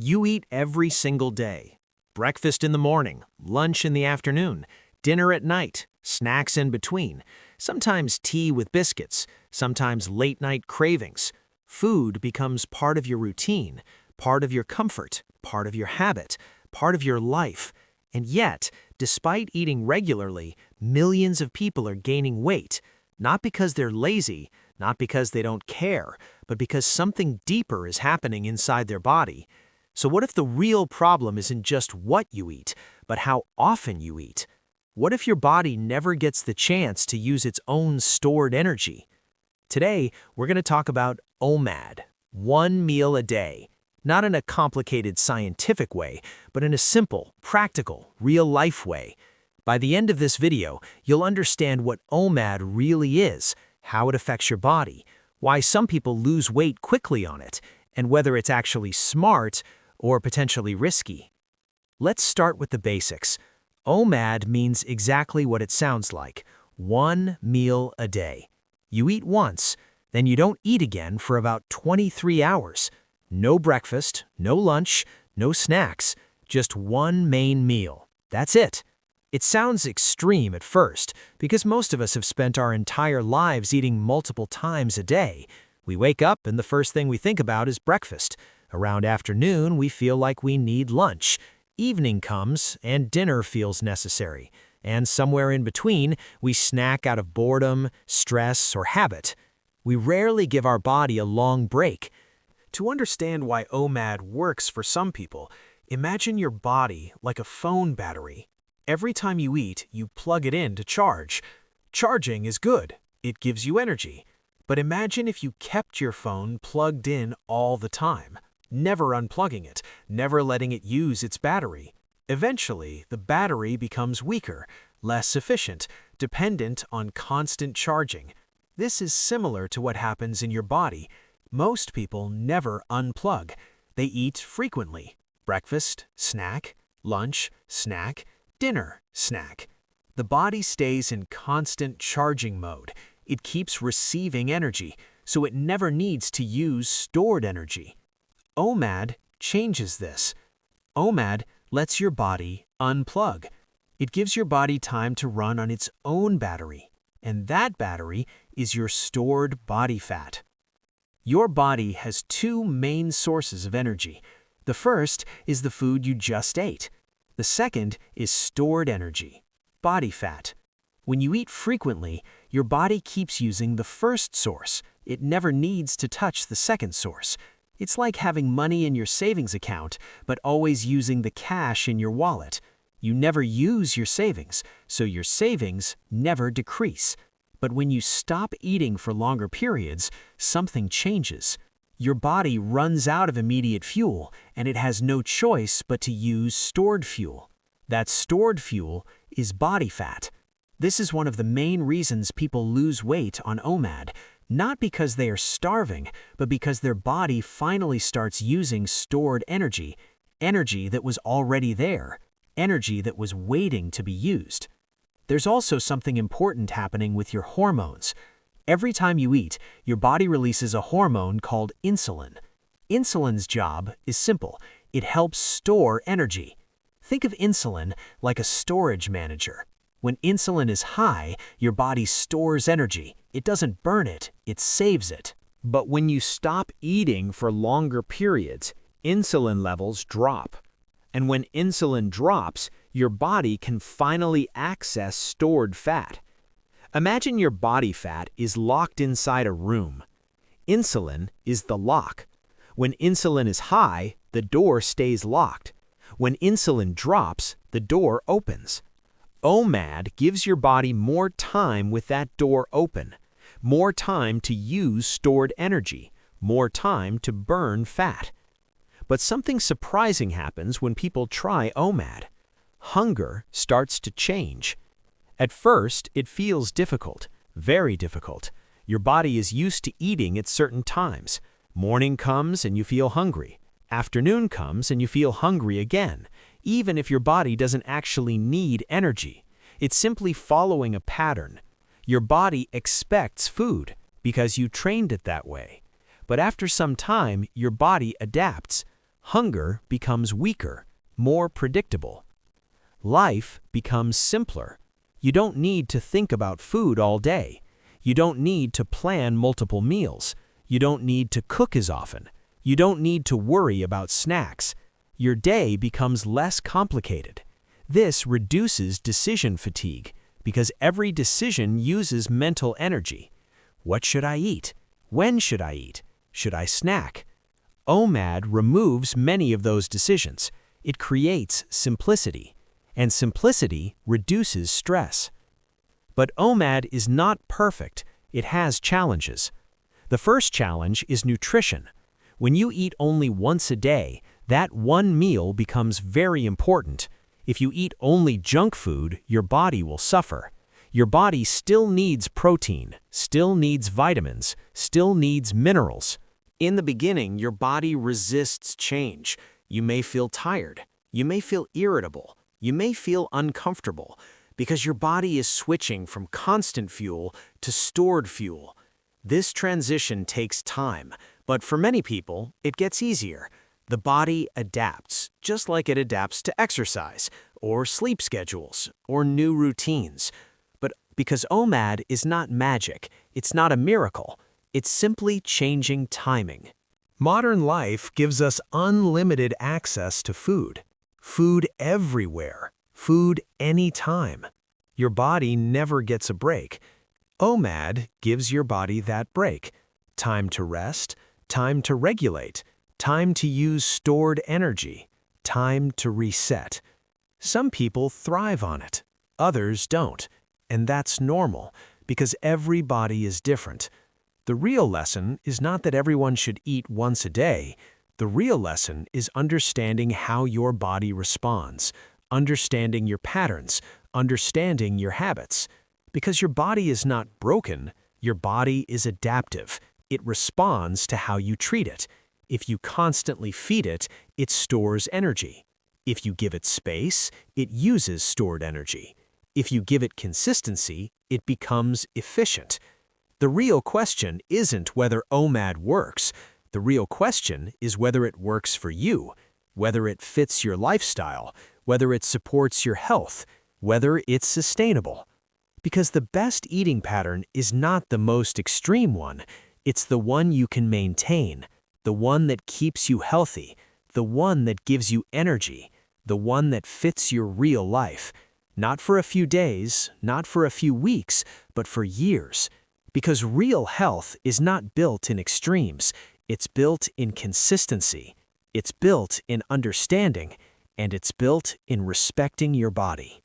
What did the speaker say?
You eat every single day. Breakfast in the morning, lunch in the afternoon, dinner at night, snacks in between, sometimes tea with biscuits, sometimes late-night cravings. Food becomes part of your routine, part of your comfort, part of your habit, part of your life. And yet, despite eating regularly, millions of people are gaining weight, not because they're lazy, not because they don't care, but because something deeper is happening inside their body. So what if the real problem isn't just what you eat, but how often you eat? What if your body never gets the chance to use its own stored energy? Today, we're going to talk about OMAD, one meal a day. Not in a complicated scientific way, but in a simple, practical, real-life way. By the end of this video, you'll understand what OMAD really is, how it affects your body, why some people lose weight quickly on it, and whether it's actually smart or potentially risky. Let's start with the basics. OMAD means exactly what it sounds like, one meal a day. You eat once, then you don't eat again for about 23 hours. No breakfast, no lunch, no snacks, just one main meal. That's it. It sounds extreme at first, because most of us have spent our entire lives eating multiple times a day. We wake up and the first thing we think about is breakfast. Around afternoon, we feel like we need lunch. Evening comes and dinner feels necessary. And somewhere in between, we snack out of boredom, stress, or habit. We rarely give our body a long break. To understand why OMAD works for some people, imagine your body like a phone battery. Every time you eat, you plug it in to charge. Charging is good. It gives you energy. But imagine if you kept your phone plugged in all the time, never unplugging it, never letting it use its battery. Eventually, the battery becomes weaker, less efficient, dependent on constant charging. This is similar to what happens in your body. Most people never unplug. They eat frequently. Breakfast, snack, lunch, snack, dinner, snack. The body stays in constant charging mode. It keeps receiving energy, so it never needs to use stored energy. OMAD changes this. OMAD lets your body unplug. It gives your body time to run on its own battery, and that battery is your stored body fat. Your body has two main sources of energy. The first is the food you just ate. The second is stored energy, body fat. When you eat frequently, your body keeps using the first source. It never needs to touch the second source. It's like having money in your savings account, but always using the cash in your wallet. You never use your savings, so your savings never decrease. But when you stop eating for longer periods, something changes. Your body runs out of immediate fuel, and it has no choice but to use stored fuel. That stored fuel is body fat. This is one of the main reasons people lose weight on OMAD, not because they are starving, but because their body finally starts using stored energy, energy that was already there, energy that was waiting to be used. There's also something important happening with your hormones. Every time you eat, your body releases a hormone called insulin. Insulin's job is simple. It helps store energy. Think of insulin like a storage manager. When insulin is high, your body stores energy. It doesn't burn it, it saves it. But when you stop eating for longer periods, insulin levels drop. And when insulin drops, your body can finally access stored fat. Imagine your body fat is locked inside a room. Insulin is the lock. When insulin is high, the door stays locked. When insulin drops, the door opens. OMAD gives your body more time with that door open, more time to use stored energy, more time to burn fat. But something surprising happens when people try OMAD. Hunger starts to change. At first, it feels difficult, very difficult. Your body is used to eating at certain times. Morning comes and you feel hungry. Afternoon comes and you feel hungry again, even if your body doesn't actually need energy. It's simply following a pattern. Your body expects food because you trained it that way. But after some time, your body adapts. Hunger becomes weaker, more predictable. Life becomes simpler. You don't need to think about food all day. You don't need to plan multiple meals. You don't need to cook as often. You don't need to worry about snacks. Your day becomes less complicated. This reduces decision fatigue because every decision uses mental energy. What should I eat? When should I eat? Should I snack? OMAD removes many of those decisions. It creates simplicity, and simplicity reduces stress. But OMAD is not perfect. It has challenges. The first challenge is nutrition. When you eat only once a day, that one meal becomes very important. If you eat only junk food, your body will suffer. Your body still needs protein, still needs vitamins, still needs minerals. In the beginning, your body resists change. You may feel tired. You may feel irritable. You may feel uncomfortable because your body is switching from constant fuel to stored fuel. This transition takes time, but for many people, it gets easier. The body adapts, just like it adapts to exercise, or sleep schedules, or new routines. But because OMAD is not magic, it's not a miracle, it's simply changing timing. Modern life gives us unlimited access to food. Food everywhere. Food anytime. Your body never gets a break. OMAD gives your body that break. Time to rest, time to regulate, time to use stored energy, time to reset. Some people thrive on it, others don't, and that's normal because every body is different. The real lesson is not that everyone should eat once a day. The real lesson is understanding how your body responds, understanding your patterns, understanding your habits. Because your body is not broken, your body is adaptive. It responds to how you treat it. If you constantly feed it, it stores energy. If you give it space, it uses stored energy. If you give it consistency, it becomes efficient. The real question isn't whether OMAD works. The real question is whether it works for you, whether it fits your lifestyle, whether it supports your health, whether it's sustainable. Because the best eating pattern is not the most extreme one. It's the one you can maintain, the one that keeps you healthy, the one that gives you energy, the one that fits your real life. Not for a few days, not for a few weeks, but for years. Because real health is not built in extremes. It's built in consistency. It's built in understanding. And it's built in respecting your body.